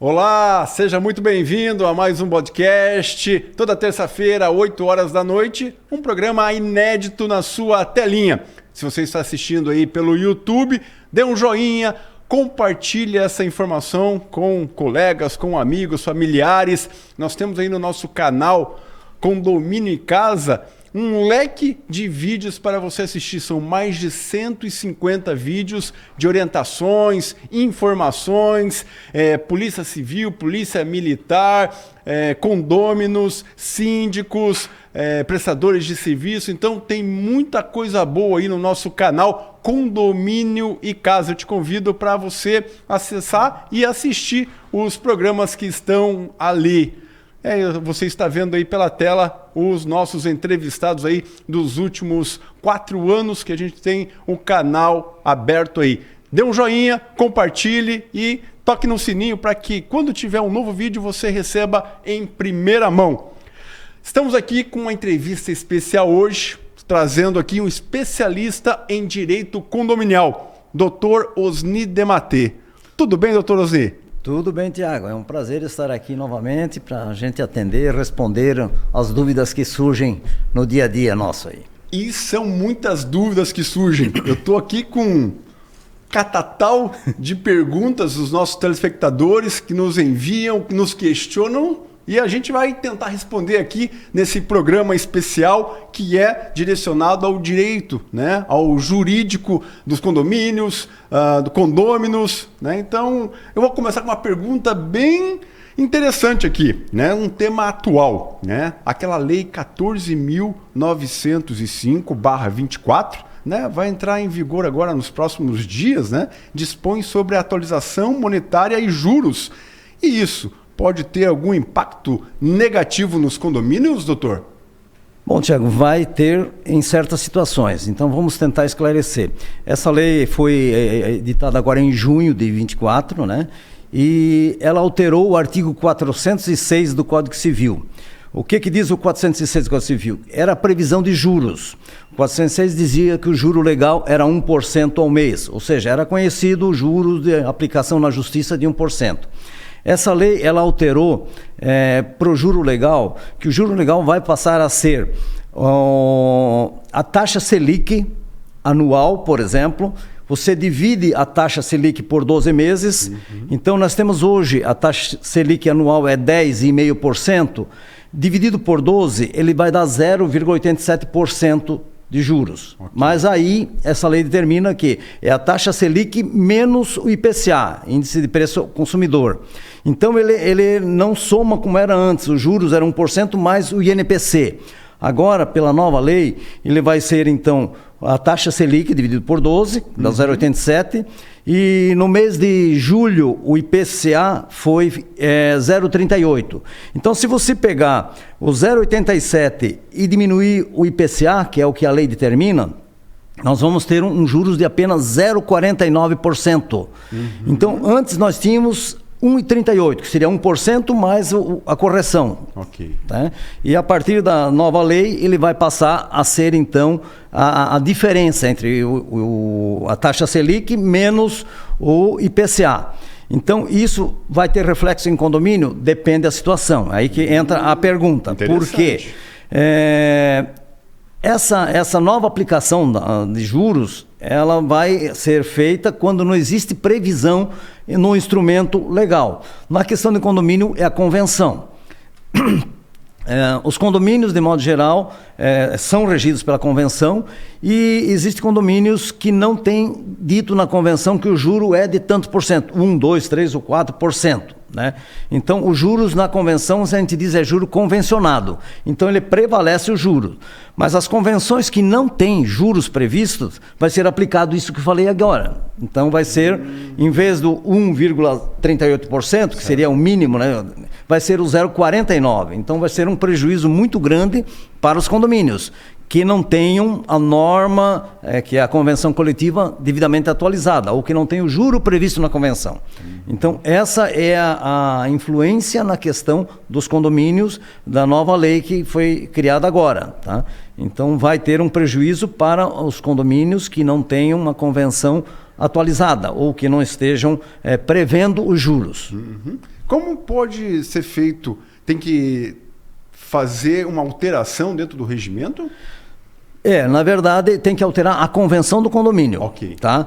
Olá, seja muito bem-vindo a mais um podcast. Toda terça-feira, 8 horas da noite, um programa inédito na sua telinha. Se você está assistindo aí pelo YouTube, dê um joinha, compartilhe essa informação com colegas, com amigos, familiares. Nós temos aí no nosso canal Condomínio e Casa um leque de vídeos para você assistir. São mais de 150 vídeos de orientações, informações, polícia civil, polícia militar, condôminos, síndicos, prestadores de serviço. Então tem muita coisa boa aí no nosso canal Condomínio e Casa. Eu te convido para você acessar e assistir os programas que estão ali. Você está vendo aí pela tela os nossos entrevistados aí dos últimos 4 anos que a gente tem o canal aberto aí. Dê um joinha, compartilhe e toque no sininho para que quando tiver um novo vídeo você receba em primeira mão. Estamos aqui com uma entrevista especial hoje, trazendo aqui um especialista em direito condominial, Dr. Osni Dematê. Tudo bem, Dr. Osni? Tudo bem, Tiago. É um prazer estar aqui novamente para a gente atender e responder as dúvidas que surgem no dia a dia nosso aí. E são muitas dúvidas que surgem. Eu estou aqui com um catatal de perguntas dos nossos telespectadores que nos enviam, que nos questionam, e a gente vai tentar responder aqui nesse programa especial que é direcionado ao direito, né? Ao jurídico dos condomínios, do condôminos, né? Então, eu vou começar com uma pergunta bem interessante aqui, né? Um tema atual, né? Aquela lei 14.905/24, né? Vai entrar em vigor agora nos próximos dias, né? Dispõe sobre a atualização monetária e juros. E isso pode ter algum impacto negativo nos condomínios, doutor? Bom, Tiago, vai ter em certas situações. Então vamos tentar esclarecer. Essa lei foi editada agora em junho de 24, né? E ela alterou o artigo 406 do Código Civil. O que diz o 406 do Código Civil? Era a previsão de juros. O 406 dizia que o juro legal era 1% ao mês, ou seja, era conhecido o juro de aplicação na justiça de 1%. Essa lei, ela alterou para o juro legal, que o juro legal vai passar a ser a taxa Selic anual, por exemplo. Você divide a taxa Selic por 12 meses. Então, nós temos hoje, a taxa Selic anual é 10,5%. Dividido por 12, ele vai dar 0,87% de juros. Okay. Mas aí, essa lei determina que é a taxa Selic menos o IPCA, Índice de Preço ao Consumidor. Então, ele não soma como era antes, os juros eram 1% mais o INPC. Agora, pela nova lei, ele vai ser, então, a taxa Selic dividido por 12, dá 0,87, e no mês de julho o IPCA foi 0,38. Então, se você pegar o 0,87 e diminuir o IPCA, que é o que a lei determina, nós vamos ter um juros de apenas 0,49%. Então, antes nós tínhamos 1,38, que seria 1% mais a correção. Ok. Tá? E a partir da nova lei, ele vai passar a ser, então, a diferença entre a taxa Selic menos o IPCA. Então, isso vai ter reflexo em condomínio? Depende da situação. Aí que entra a pergunta. Por quê? Essa nova aplicação de juros, ela vai ser feita quando não existe previsão no instrumento legal. Na questão de condomínio, é a convenção. Os condomínios, de modo geral, são regidos pela convenção e existem condomínios que não têm dito na convenção que o juro é de tantos por cento, 1, 2, 3 ou 4%. Né? Então, os juros na convenção, a gente diz, é juro convencionado. Então, ele prevalece o juro. Mas as convenções que não têm juros previstos, vai ser aplicado isso que eu falei agora. Então, vai ser, em vez do 1,38%, que seria o mínimo, né? Vai ser o 0,49%. Então, vai ser um prejuízo muito grande para os condomínios que não tenham a norma, que é a convenção coletiva, devidamente atualizada, ou que não tem o juro previsto na convenção. Então, essa é a influência na questão dos condomínios da nova lei que foi criada agora. Tá? Então, vai ter um prejuízo para os condomínios que não tenham uma convenção atualizada ou que não estejam prevendo os juros. Como pode ser feito? Tem que fazer uma alteração dentro do regimento? Na verdade, tem que alterar a convenção do condomínio. Ok. Tá?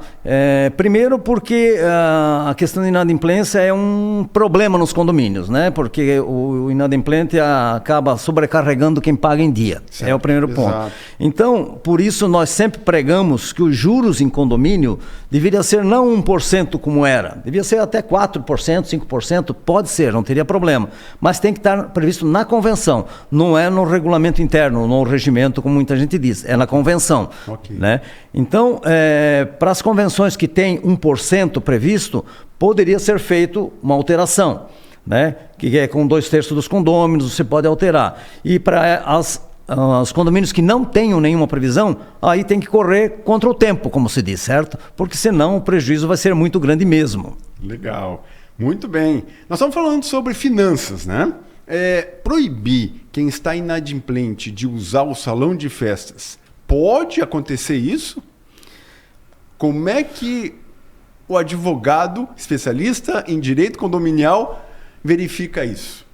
Primeiro porque a questão de inadimplência é um problema nos condomínios, né? Porque o inadimplente acaba sobrecarregando quem paga em dia. Certo. É o primeiro ponto. Exato. Então, por isso nós sempre pregamos que os juros em condomínio deveria ser não 1% como era, devia ser até 4%, 5%, pode ser, não teria problema. Mas tem que estar previsto na convenção, não é no regulamento interno, no regimento, como muita gente diz. É na convenção. Ok. Né? Então, para as convenções que tem 1% previsto, poderia ser feito uma alteração, né? Que é com 2/3 dos condôminos, você pode alterar. E para os condomínios que não tenham nenhuma previsão, aí tem que correr contra o tempo, como se diz, certo? Porque senão o prejuízo vai ser muito grande mesmo. Legal. Muito bem. Nós estamos falando sobre finanças, né? Proibir quem está inadimplente de usar o salão de festas, pode acontecer isso? Como é que o advogado especialista em direito condominial verifica isso?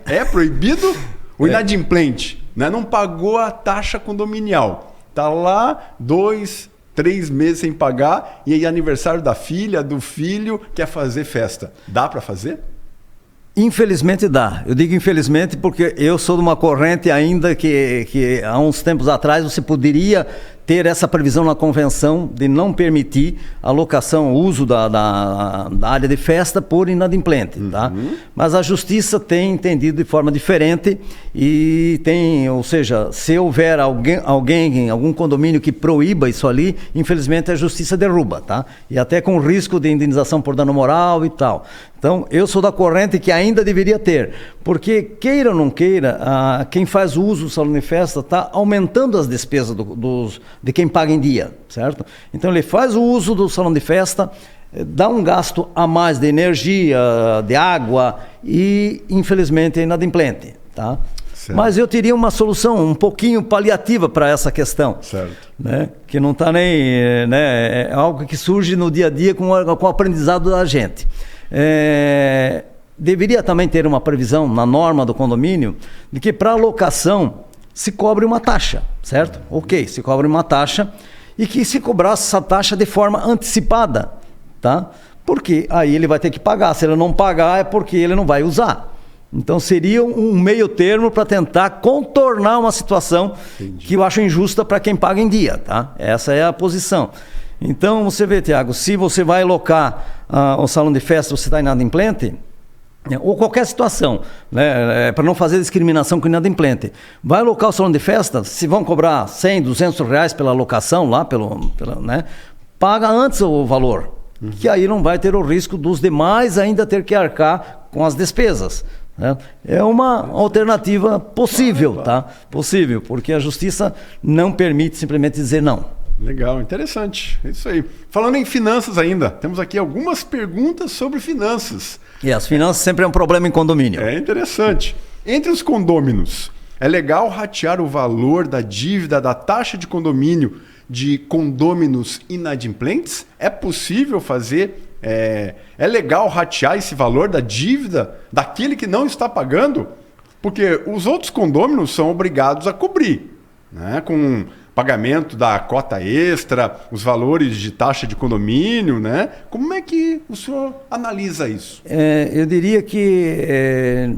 É proibido? O inadimplente, né, não pagou a taxa condominial, está lá 2, 3 meses sem pagar e é aniversário da filha, do filho, quer fazer festa. Dá para fazer? Infelizmente dá. Eu digo infelizmente porque eu sou de uma corrente ainda que há uns tempos atrás você poderia ter essa previsão na convenção de não permitir a locação, o uso da área de festa por inadimplente. Tá? Mas a justiça tem entendido de forma diferente e tem, ou seja, se houver algum condomínio que proíba isso ali, infelizmente a justiça derruba, tá? E até com risco de indenização por dano moral e tal. Então, eu sou da corrente que ainda deveria ter, porque queira ou não queira, quem faz o uso do salão de festa está aumentando as despesas de quem paga em dia, certo? Então ele faz o uso do salão de festa, dá um gasto a mais de energia, de água e infelizmente é inadimplente, tá? Certo. Mas eu teria uma solução um pouquinho paliativa para essa questão, certo, né? Que não está nem, né? É algo que surge no dia a dia com o aprendizado da gente. Deveria também ter uma previsão na norma do condomínio de que para locação se cobre uma taxa, certo? Ok, se cobre uma taxa e que se cobrasse essa taxa de forma antecipada, tá? Porque aí ele vai ter que pagar. Se ele não pagar é porque ele não vai usar. Então seria um meio termo para tentar contornar uma situação que eu acho injusta para quem paga em dia, tá? Essa é a posição. Então você vê, Tiago, se você vai locar o salão de festa, você está inadimplente, ou qualquer situação, né, para não fazer discriminação com o inadimplente, vai alocar o salão de festa, se vão cobrar 100, 200 reais pela locação lá, né, paga antes o valor, que aí não vai ter o risco dos demais ainda ter que arcar com as despesas. Né? É uma alternativa possível, tá? Possível, porque a justiça não permite simplesmente dizer não. Legal, interessante. É isso aí. Falando em finanças ainda, temos aqui algumas perguntas sobre finanças. E as finanças sempre é um problema em condomínio. É interessante. Entre os condôminos, é legal ratear o valor da dívida da taxa de condomínio de condôminos inadimplentes? É possível fazer? É legal ratear esse valor da dívida daquele que não está pagando? Porque os outros condôminos são obrigados a cobrir, né, com pagamento da cota extra, os valores de taxa de condomínio, né? Como é que o senhor analisa isso? Eu diria que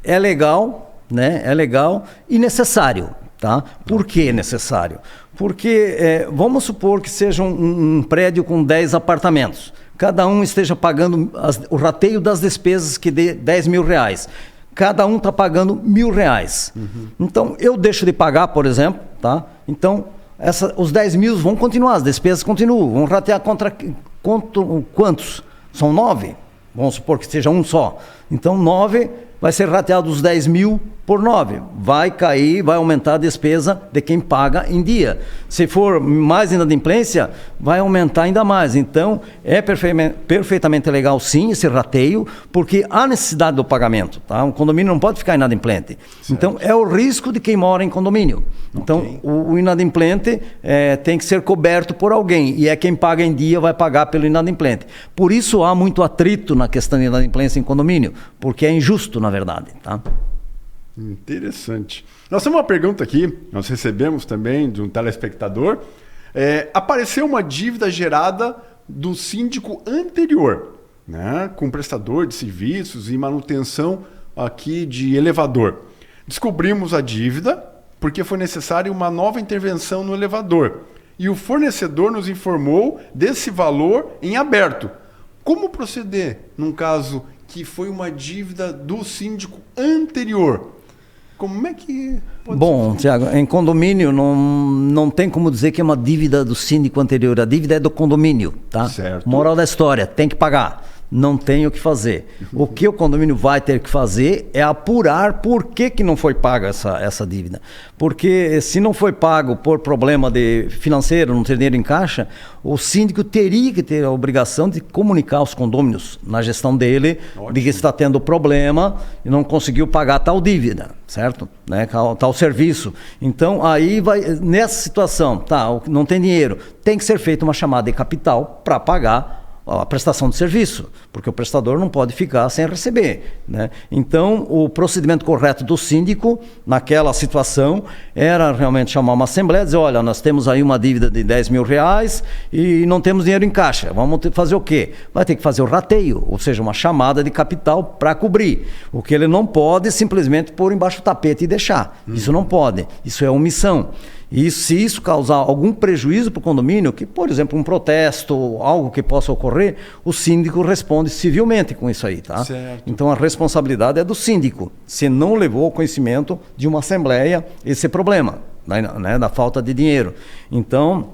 é legal, né? É legal e necessário, tá? Por que necessário? Porque vamos supor que seja um prédio com 10 apartamentos. Cada um esteja pagando o rateio das despesas que dê 10 mil reais. Cada um está pagando R$1.000. Então, eu deixo de pagar, por exemplo, tá? Então, os 10 mil vão continuar, as despesas continuam. Vão ratear contra quantos? São 9? Vamos supor que seja um só. Então, 9 vai ser rateado os 10 mil por 9. Vai cair, vai aumentar a despesa de quem paga em dia. Se for mais inadimplência, vai aumentar ainda mais. Então, é perfeitamente legal sim esse rateio, porque há necessidade do pagamento. Tá? Um condomínio não pode ficar inadimplente. Certo. Então, é o risco de quem mora em condomínio. Então, o inadimplente tem que ser coberto por alguém, e quem paga em dia vai pagar pelo inadimplente. Por isso há muito atrito na questão de inadimplência em condomínio, porque é injusto, na verdade. Tá? Interessante. Nós temos uma pergunta aqui, nós recebemos também de um telespectador. Apareceu uma dívida gerada do síndico anterior, né, com prestador de serviços e manutenção aqui de elevador. Descobrimos a dívida porque foi necessária uma nova intervenção no elevador e o fornecedor nos informou desse valor em aberto. Como proceder num caso que foi uma dívida do síndico anterior? Como é que pode Bom, ser? Tiago, em condomínio não tem como dizer que é uma dívida do síndico anterior. A dívida é do condomínio, tá? Certo. Moral da história, tem que pagar. Não tem o que fazer. O que o condomínio vai ter que fazer é apurar por que não foi paga essa dívida. Porque se não foi pago por problema financeiro, não ter dinheiro em caixa, o síndico teria que ter a obrigação de comunicar aos condôminos na gestão dele. Ótimo. De que está tendo problema e não conseguiu pagar tal dívida, certo? Né? Tal serviço. Então, aí vai, nessa situação, não tem dinheiro, tem que ser feita uma chamada de capital para pagar a prestação de serviço, porque o prestador não pode ficar sem receber, né? Então, o procedimento correto do síndico, naquela situação, era realmente chamar uma assembleia e dizer, olha, nós temos aí uma dívida de 10 mil reais e não temos dinheiro em caixa, vamos fazer o quê? Vai ter que fazer o rateio, ou seja, uma chamada de capital para cobrir. O que ele não pode simplesmente pôr embaixo do tapete e deixar. Isso não pode, isso é omissão. E se isso causar algum prejuízo para o condomínio, que, por exemplo, um protesto, algo que possa ocorrer, o síndico responde civilmente com isso aí, tá? Certo. Então a responsabilidade é do síndico. Se não levou ao conhecimento de uma assembleia esse problema, né, da falta de dinheiro. Então,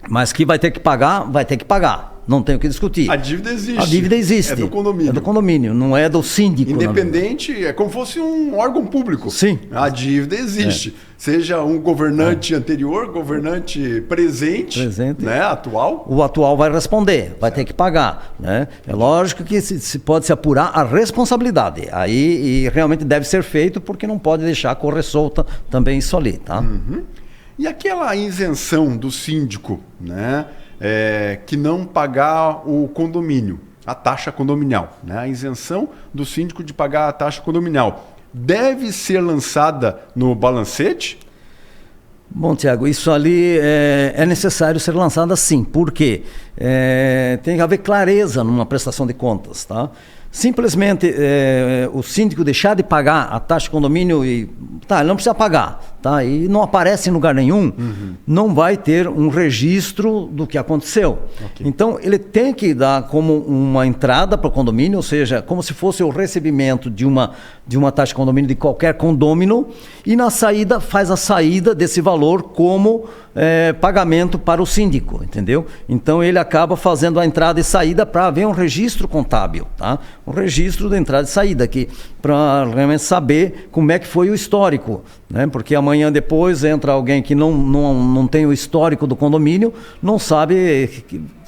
mas que vai ter que pagar, vai ter que pagar. Não tem o que discutir. A dívida existe. A dívida existe. É do condomínio. É do condomínio, não é do síndico. Independente, é como se fosse um órgão público. Sim. A dívida existe. Seja um governante anterior, governante presente, né, atual. O atual vai responder, vai ter que pagar. Né? É lógico que se pode se apurar a responsabilidade. Aí e realmente deve ser feito, porque não pode deixar correr solta também isso ali. Tá? Uhum. E aquela isenção do síndico, né? Que não pagar o condomínio, a taxa condominial, né? A isenção do síndico de pagar a taxa condominial deve ser lançada no balancete? Bom, Tiago, isso ali é necessário ser lançado sim, porque tem que haver clareza numa prestação de contas, tá? Simplesmente o síndico deixar de pagar a taxa de condomínio ele não precisa pagar, tá? E não aparece em lugar nenhum, não vai ter um registro do que aconteceu. Okay. Então, ele tem que dar como uma entrada para o condomínio, ou seja, como se fosse o recebimento de uma taxa de condomínio de qualquer condômino, e na saída faz a saída desse valor como pagamento para o síndico, entendeu? Então, ele acaba fazendo a entrada e saída para haver um registro contábil, tá? Um registro de entrada e saída aqui, para realmente saber como é que foi o histórico, né? Porque amanhã depois entra alguém que não tem o histórico do condomínio, não sabe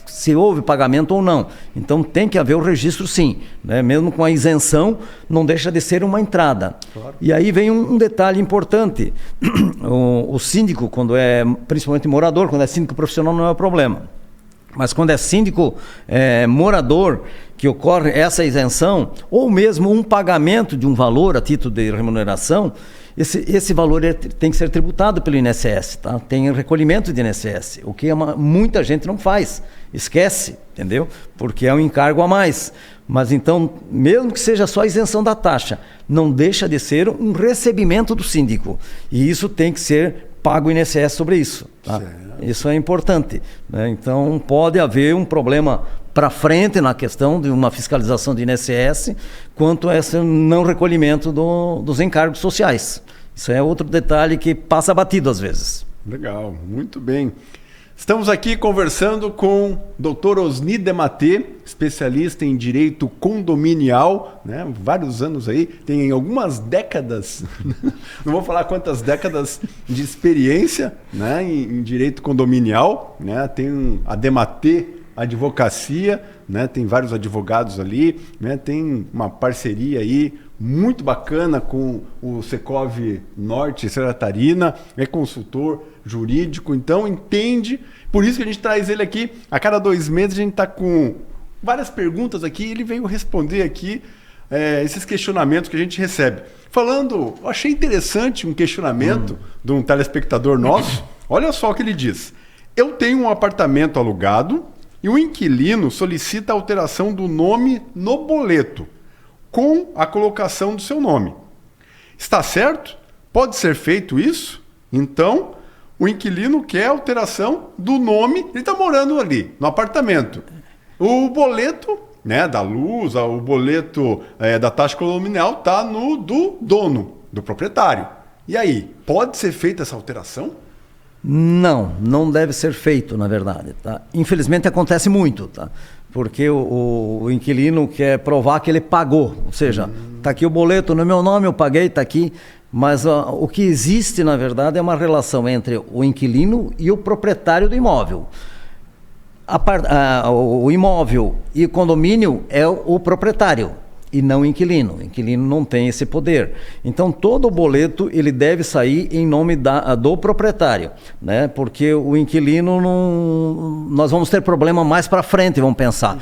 se houve pagamento ou não. Então tem que haver o registro sim, né? Mesmo com a isenção, não deixa de ser uma entrada. Claro. E aí vem um detalhe importante. O síndico, quando é principalmente morador, quando é síndico profissional não é o problema. Mas quando é síndico morador, que ocorre essa isenção, ou mesmo um pagamento de um valor a título de remuneração, esse valor tem que ser tributado pelo INSS, tá? Tem recolhimento de INSS, o que muita gente não faz, esquece, entendeu? Porque é um encargo a mais. Mas então, mesmo que seja só a isenção da taxa, não deixa de ser um recebimento do síndico. E isso tem que ser pago o INSS sobre isso. Tá? Isso é importante, né? Então, pode haver um problema para frente na questão de uma fiscalização de INSS quanto a esse não recolhimento dos encargos sociais. Isso é outro detalhe que passa batido às vezes. Legal, muito bem. Estamos aqui conversando com o Dr. Osni Dematê, especialista em direito condominial, né? Vários anos aí, tem algumas décadas, não vou falar quantas décadas de experiência, né? em direito condominial, né? Tem a Dematê advocacia, né? Tem vários advogados ali, né? Tem uma parceria aí muito bacana com o Secov Norte Santa Catarina, é consultor jurídico, então entende. Por isso que a gente traz ele aqui. A cada 2 meses a gente está com várias perguntas aqui, ele veio responder aqui esses questionamentos que a gente recebe. Falando, eu achei interessante um questionamento de um telespectador nosso. Olha só o que ele diz. Eu tenho um apartamento alugado e o inquilino solicita a alteração do nome no boleto, com a colocação do seu nome. Está certo? Pode ser feito isso? Então, o inquilino quer a alteração do nome, ele está morando ali, no apartamento. O boleto, né, da luz, o boleto da taxa condominial está no do dono, do proprietário. E aí, pode ser feita essa alteração? Não deve ser feito, na verdade. Tá? Infelizmente acontece muito, tá? Porque o inquilino quer provar que ele pagou. Ou seja, está aqui o boleto no meu nome, eu paguei, está aqui. Mas o que existe, na verdade, é uma relação entre o inquilino e o proprietário do imóvel. O imóvel e o condomínio é o proprietário e não o inquilino. O inquilino não tem esse poder. Então, todo o boleto ele deve sair em nome do proprietário, né? Porque o inquilino não... Nós vamos ter problema mais para frente, vamos pensar.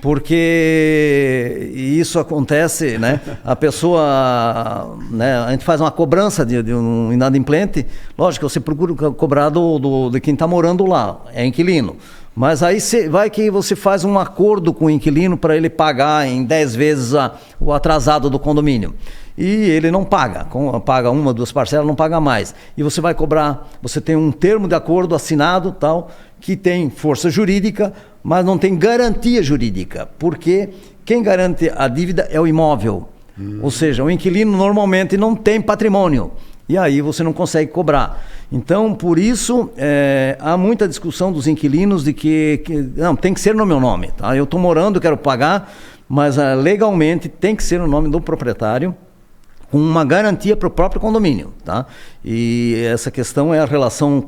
Porque isso acontece, né? A pessoa, né? A gente faz uma cobrança de um inadimplente, lógico, você procura cobrar de quem está morando lá, é inquilino. Mas aí vai que você faz um acordo com o inquilino para ele pagar em 10 vezes o atrasado do condomínio. E ele não paga, paga 1, 2 parcelas, não paga mais. E você vai cobrar, você tem um termo de acordo assinado, tal, que tem força jurídica, mas não tem garantia jurídica, porque quem garante a dívida é o imóvel. Ou seja, o inquilino normalmente não tem patrimônio. E aí você não consegue cobrar. Então, por isso, há muita discussão dos inquilinos de que não, tem que ser no meu nome. Tá? Eu estou morando, quero pagar, mas legalmente tem que ser no nome do proprietário, com uma garantia para o próprio condomínio. Tá? E essa questão é a relação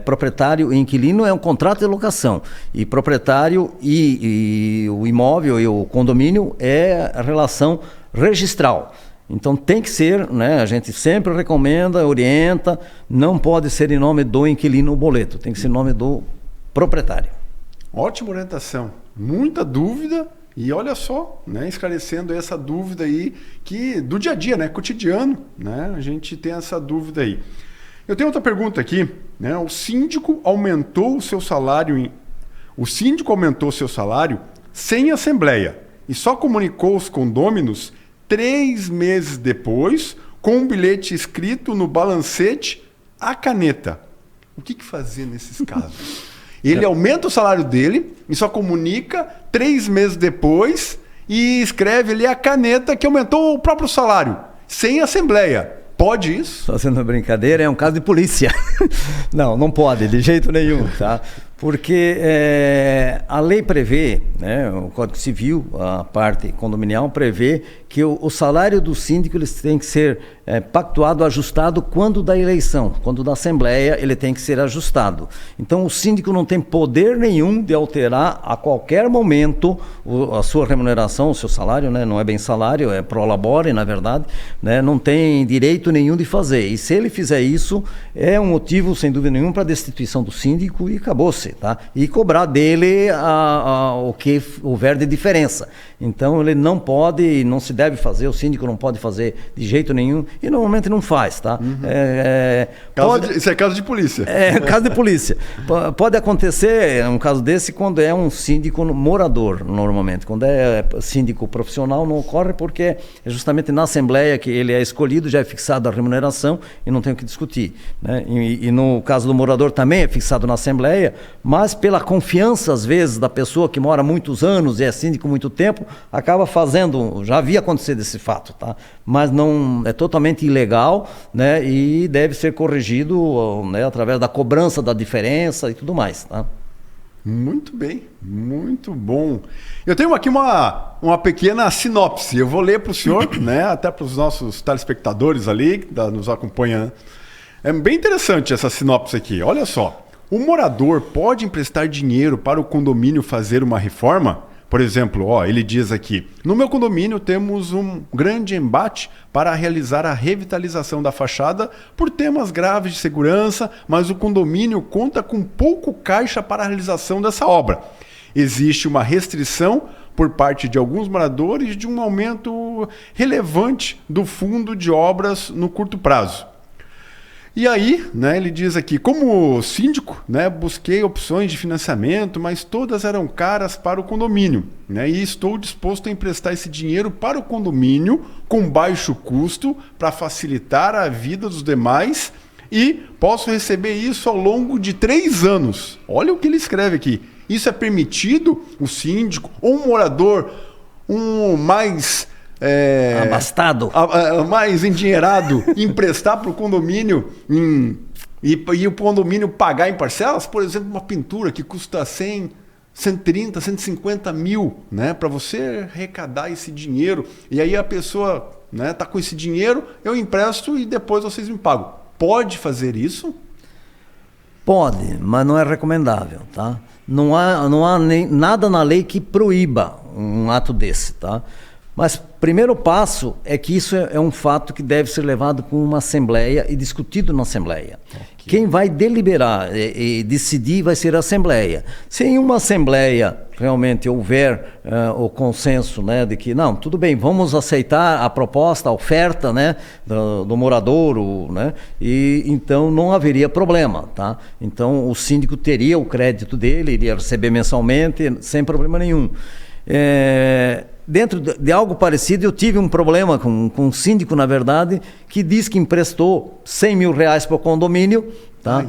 proprietário e inquilino, é um contrato de locação. E proprietário e o imóvel e o condomínio é a relação registral. Então tem que ser, né? A gente sempre recomenda, orienta, não pode ser em nome do inquilino o boleto, tem que ser em nome do proprietário. Ótima orientação, muita dúvida e olha só, né? Esclarecendo essa dúvida aí que do dia a dia, né? Cotidiano, né? A gente tem essa dúvida aí. Eu tenho outra pergunta aqui, né? O síndico aumentou o seu salário sem assembleia e só comunicou os condôminos 3 meses depois, com um bilhete escrito no balancete a caneta. O que fazer nesses casos? Ele aumenta o salário dele e só comunica 3 meses depois e escreve ali a caneta que aumentou o próprio salário, sem assembleia. Pode isso? Fazendo uma brincadeira, é um caso de polícia. Não pode, de jeito nenhum, tá? Porque a lei prevê, né, o Código Civil, a parte condominial, prevê que o salário do síndico ele tem que ser pactuado, ajustado quando da eleição. Quando da Assembleia, ele tem que ser ajustado. Então, o síndico não tem poder nenhum de alterar a qualquer momento a sua remuneração, o seu salário, né? Não é bem salário, é pro labore, na verdade, né? Não tem direito nenhum de fazer. E se ele fizer isso, é um motivo, sem dúvida nenhuma, para a destituição do síndico e acabou-se. Tá? E cobrar dele o que houver de diferença. Então ele não pode, não se deve fazer, o síndico não pode fazer de jeito nenhum e normalmente não faz. Tá? Isso é caso de polícia. É caso de polícia. Pode acontecer um caso desse quando é um síndico morador, normalmente. Quando é síndico profissional não ocorre porque é justamente na Assembleia que ele é escolhido, já é fixado a remuneração e não tem o que discutir. Né? E no caso do morador também é fixado na Assembleia, mas pela confiança, às vezes, da pessoa que mora muitos anos e é síndico muito tempo, acaba fazendo, já havia acontecido esse fato, tá? Mas não é totalmente ilegal, né? E deve ser corrigido, né, através da cobrança da diferença e tudo mais, tá? Muito bem, muito bom. Eu tenho aqui uma pequena sinopse, eu vou ler para o senhor, né, até para os nossos telespectadores ali, que nos acompanham. É bem interessante essa sinopse aqui, olha só. O morador pode emprestar dinheiro para o condomínio fazer uma reforma? Por exemplo, ele diz aqui: no meu condomínio temos um grande embate para realizar a revitalização da fachada por temas graves de segurança, mas o condomínio conta com pouco caixa para a realização dessa obra. Existe uma restrição por parte de alguns moradores de um aumento relevante do fundo de obras no curto prazo. E aí, ele diz aqui: como síndico, busquei opções de financiamento, mas todas eram caras para o condomínio, e estou disposto a emprestar esse dinheiro para o condomínio com baixo custo para facilitar a vida dos demais e posso receber isso ao longo de 3 anos. Olha o que ele escreve aqui. Isso é permitido? O síndico ou um morador mais... abastado, mais endinheirado, emprestar para o condomínio e o condomínio pagar em parcelas? Por exemplo, uma pintura que custa 100, 130, 150 mil, para você arrecadar esse dinheiro, e aí a pessoa tá com esse dinheiro, eu empresto e depois vocês me pagam. Pode fazer isso? Pode, mas não é recomendável, tá? Não há nem nada na lei que proíba um ato desse, tá? Mas primeiro passo é que isso é um fato que deve ser levado para uma assembleia e discutido na assembleia. Okay. Quem vai deliberar e decidir vai ser a assembleia. Se em uma assembleia realmente houver o consenso, de que não, tudo bem, vamos aceitar a proposta, a oferta, do morador, e então não haveria problema, tá? Então o síndico teria o crédito dele, iria receber mensalmente sem problema nenhum. Dentro de algo parecido, eu tive um problema com um síndico, na verdade, que diz que emprestou 100 mil reais para o condomínio, tá?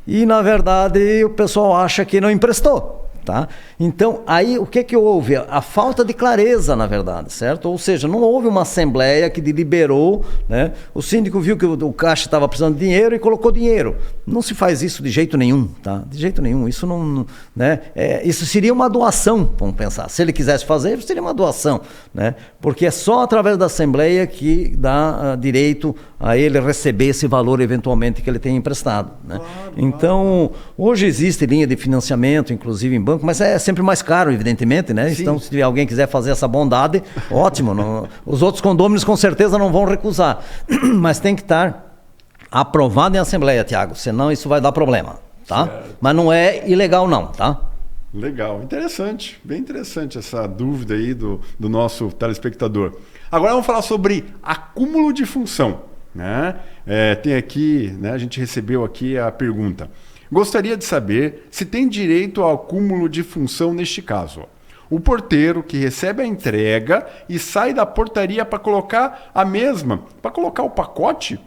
E, na verdade, o pessoal acha que não emprestou. Tá? Então, aí o que houve? A falta de clareza, na verdade, certo? Ou seja, não houve uma assembleia que deliberou, O síndico viu que o caixa estava precisando de dinheiro e colocou dinheiro. Não se faz isso de jeito nenhum, tá? De jeito nenhum. Isso não, isso seria uma doação, vamos pensar. Se ele quisesse fazer, seria uma doação, Porque é só através da assembleia que dá direito a ele receber esse valor eventualmente que ele tem emprestado, Claro, então, hoje existe linha de financiamento, inclusive em banco, mas é sempre mais caro, evidentemente, Sim. Então, se alguém quiser fazer essa bondade, ótimo. Os outros condôminos com certeza não vão recusar, mas tem que estar aprovado em assembleia, Tiago, senão isso vai dar problema, tá? Certo. Mas não é ilegal não, tá? Legal, interessante, bem interessante essa dúvida aí do nosso telespectador. Agora vamos falar sobre acúmulo de função, tem aqui, a gente recebeu aqui a pergunta: gostaria de saber se tem direito ao acúmulo de função neste caso. O porteiro que recebe a entrega e sai da portaria para colocar para colocar o pacote,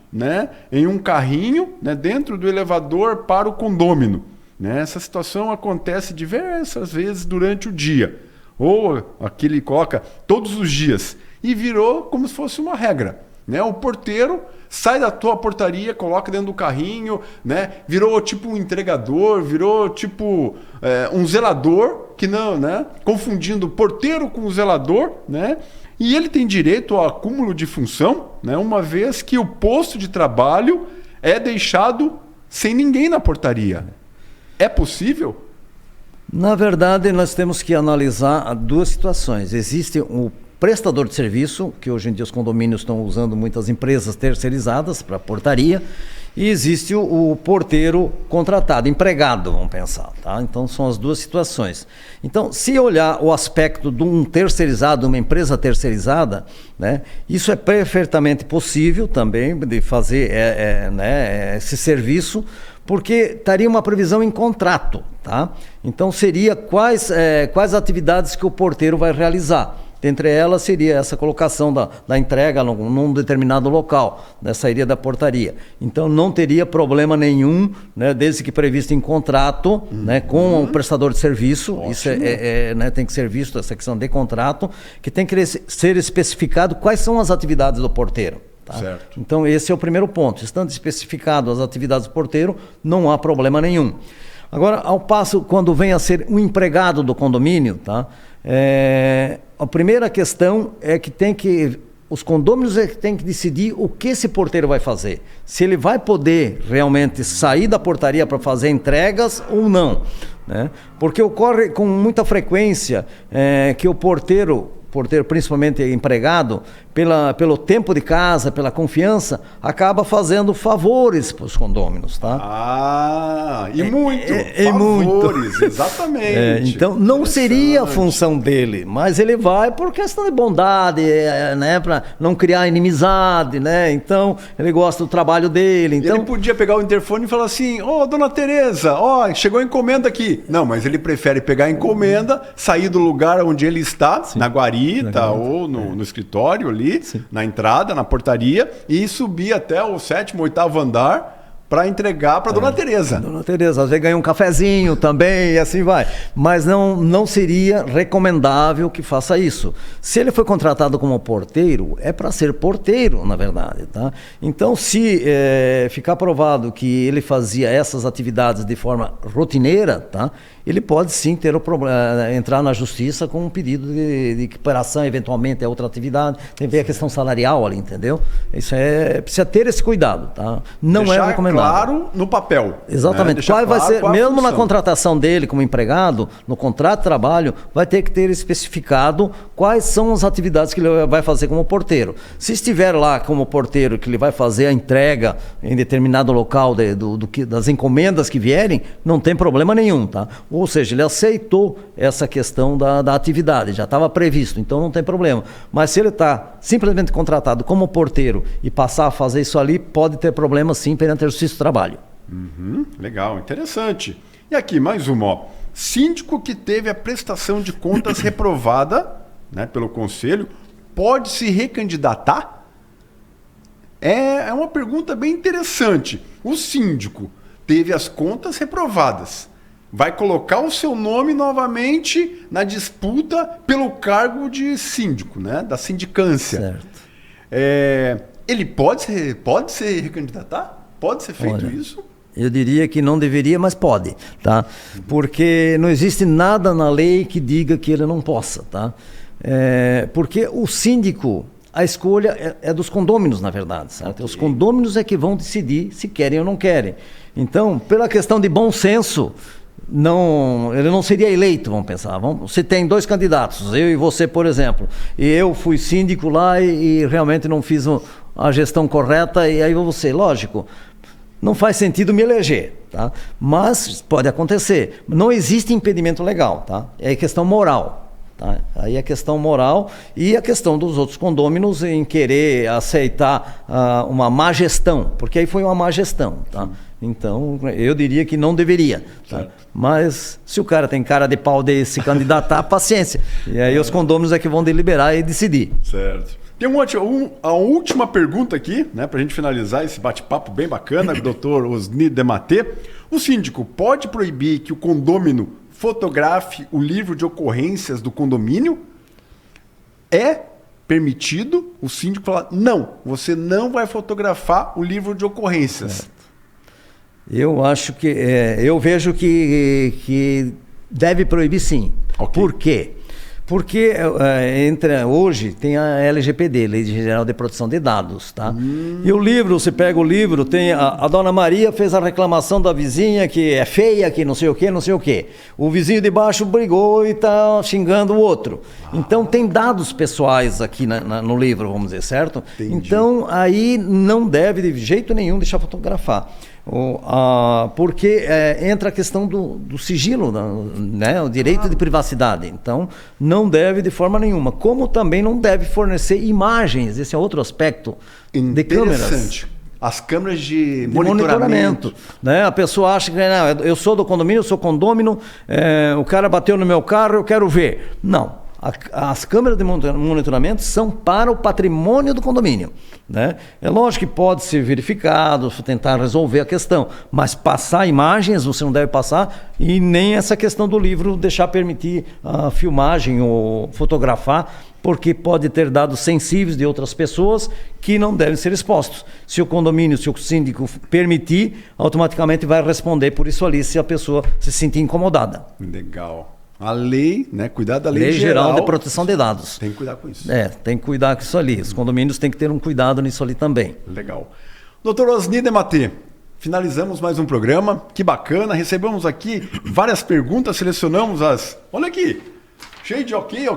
em um carrinho, dentro do elevador para o condômino. Essa situação acontece diversas vezes durante o dia. Ou aqui ele coloca todos os dias. E virou como se fosse uma regra. O porteiro sai da tua portaria, coloca dentro do carrinho, virou tipo um entregador, virou tipo um zelador, que não, confundindo porteiro com zelador, e ele tem direito ao acúmulo de função, uma vez que o posto de trabalho é deixado sem ninguém na portaria. É possível? Na verdade, nós temos que analisar 2 situações. Existe o prestador de serviço, que hoje em dia os condomínios estão usando muitas empresas terceirizadas para portaria, e existe o porteiro contratado, empregado, vamos pensar, tá? Então são as 2 situações. Então, se olhar o aspecto de um terceirizado, uma empresa terceirizada, isso é perfeitamente possível também de fazer esse serviço, porque estaria uma previsão em contrato, tá? Então seria quais atividades que o porteiro vai realizar. Dentre elas seria essa colocação da entrega num determinado local, sairia da portaria. Então não teria problema nenhum, desde que previsto em contrato, com o prestador de serviço. Ótimo. Isso tem que ser visto, essa questão de contrato, que tem que ser especificado quais são as atividades do porteiro. Tá? Certo. Então esse é o primeiro ponto. Estando especificado as atividades do porteiro, não há problema nenhum. Agora, ao passo, quando vem a ser um empregado do condomínio, tá? A primeira questão é que tem que os condôminos é que tem que decidir o que esse porteiro vai fazer. Se ele vai poder realmente sair da portaria para fazer entregas ou não, né? Porque ocorre com muita frequência que o porteiro, principalmente empregado, pelo tempo de casa, pela confiança, acaba fazendo favores para os condôminos, tá? E favores, exatamente. Então, não seria a função dele, mas ele vai por questão de bondade, né? Para não criar inimizade, né? Então, ele gosta do trabalho dele. Então, ele podia pegar o interfone e falar assim, dona Tereza, chegou a encomenda aqui. Não, mas ele prefere pegar a encomenda, sair do lugar onde ele está, na guarita ou no escritório ali, na entrada, na portaria, e subir até o 7º, 8º andar para entregar para Dona Tereza. Dona Tereza, às vezes ganha um cafezinho também e assim vai. Mas não seria recomendável que faça isso. Se ele foi contratado como porteiro, é para ser porteiro, na verdade, tá? Então, se ficar provado que ele fazia essas atividades de forma rotineira, tá? Ele pode sim ter o problema, entrar na justiça com um pedido de equiparação, eventualmente, a outra atividade. Tem que ver a questão salarial ali, entendeu? Isso precisa ter esse cuidado, tá? Não é recomendável. Claro no papel. Exatamente. Né? Vai ser, mesmo na contratação dele como empregado, no contrato de trabalho, vai ter que ter especificado quais são as atividades que ele vai fazer como porteiro. Se estiver lá como porteiro, que ele vai fazer a entrega em determinado local das encomendas que vierem, não tem problema nenhum, tá? Ou seja, ele aceitou essa questão da atividade, já estava previsto, então não tem problema. Mas se ele está simplesmente contratado como porteiro e passar a fazer isso ali, pode ter problema sim perante a Justiça do Trabalho. Legal, interessante. E aqui, mais uma. Síndico que teve a prestação de contas reprovada, né, pelo Conselho, pode se recandidatar? É uma pergunta bem interessante. O síndico teve as contas reprovadas. Vai colocar o seu nome novamente na disputa pelo cargo de síndico, né, da sindicância. Certo. Ele pode se recandidatar? Pode ser feito isso? Eu diria que não deveria, mas pode, tá? Porque não existe nada na lei que diga que ele não possa, tá? Porque o síndico, a escolha é dos condôminos, na verdade, certo? Okay. Os condôminos é que vão decidir se querem ou não querem. Então, pela questão de bom senso, ele não seria eleito, vamos pensar. Se tem 2 candidatos, eu e você, por exemplo, e eu fui síndico lá e realmente não fiz a gestão correta, e aí você, lógico, não faz sentido me eleger, tá? Mas pode acontecer. Não existe impedimento legal, tá? É questão moral, tá? Aí é questão moral e a questão dos outros condôminos em querer aceitar uma má gestão, porque aí foi uma má gestão, tá? Então, eu diria que não deveria, tá? Mas se o cara tem cara de pau de se candidatar, paciência. E aí os condôminos é que vão deliberar e decidir. Certo. Tem a última pergunta aqui, né, para a gente finalizar esse bate-papo bem bacana, doutor Osni Dematê. O síndico pode proibir que o condômino fotografe o livro de ocorrências do condomínio? É permitido o síndico falar, não, você não vai fotografar o livro de ocorrências. Eu acho que, eu vejo que deve proibir sim. Okay. Por quê? Porque hoje tem a LGPD, Lei Geral de Proteção de Dados, tá? E o livro, você pega o livro, tem a Dona Maria fez a reclamação da vizinha que é feia, que não sei o quê, não sei o quê. O vizinho de baixo brigou e está xingando o outro. Então tem dados pessoais aqui no livro, vamos dizer, certo? Entendi. Então aí não deve de jeito nenhum deixar fotografar. Porque entra a questão do sigilo, né? O direito de privacidade. Então, não deve de forma nenhuma. Como também não deve fornecer imagens. Esse é outro aspecto de câmeras. As câmeras de monitoramento. Né? A pessoa acha que eu sou do condomínio, eu sou condômino, o cara bateu no meu carro, eu quero ver. Não. As câmeras de monitoramento são para o patrimônio do condomínio, né? É lógico que pode ser verificado, tentar resolver a questão, mas passar imagens você não deve passar, e nem essa questão do livro deixar permitir a filmagem ou fotografar, porque pode ter dados sensíveis de outras pessoas que não devem ser expostos. Se o condomínio, se o síndico permitir, automaticamente vai responder por isso ali se a pessoa se sentir incomodada. Legal. A lei, né? Cuidar da lei, Lei Geral de Proteção de Dados. Tem que cuidar com isso. Tem que cuidar com isso ali. Os condomínios têm que ter um cuidado nisso ali também. Legal. Doutor Osni Dematê, finalizamos mais um programa. Que bacana. Recebemos aqui várias perguntas, selecionamos as... Olha aqui. Cheio de ok.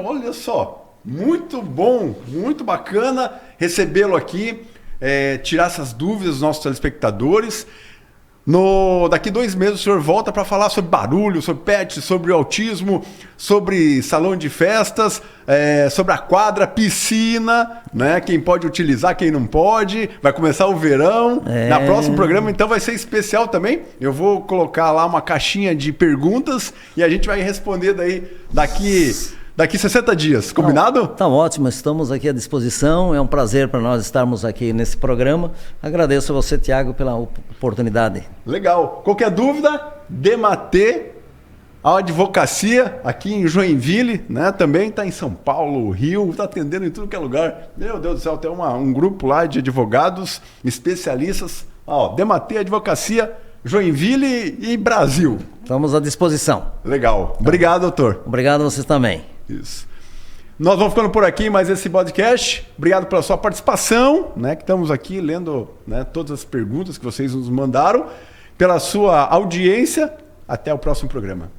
Olha só. Muito bom, muito bacana recebê-lo aqui, tirar essas dúvidas dos nossos telespectadores. Daqui 2 meses o senhor volta para falar sobre barulho, sobre pet, sobre autismo, sobre salão de festas, sobre a quadra, piscina, né? Quem pode utilizar, quem não pode. Vai começar o verão. Na próximo programa, então, vai ser especial também. Eu vou colocar lá uma caixinha de perguntas e a gente vai responder daqui 60 dias, combinado? Tá ótimo, estamos aqui à disposição, é um prazer para nós estarmos aqui nesse programa. Agradeço a você, Tiago, pela oportunidade. Legal. Qualquer dúvida, Dematê, a advocacia aqui em Joinville, né? Também está em São Paulo, Rio, está atendendo em tudo que é lugar. Meu Deus do céu, tem um grupo lá de advogados, especialistas. Dematê Advocacia, Joinville e Brasil. Estamos à disposição. Legal. Obrigado, doutor. Obrigado a vocês também. Isso. Nós vamos ficando por aqui, mais esse podcast. Obrigado pela sua participação, né? Que estamos aqui lendo, né, todas as perguntas que vocês nos mandaram, pela sua audiência. Até o próximo programa.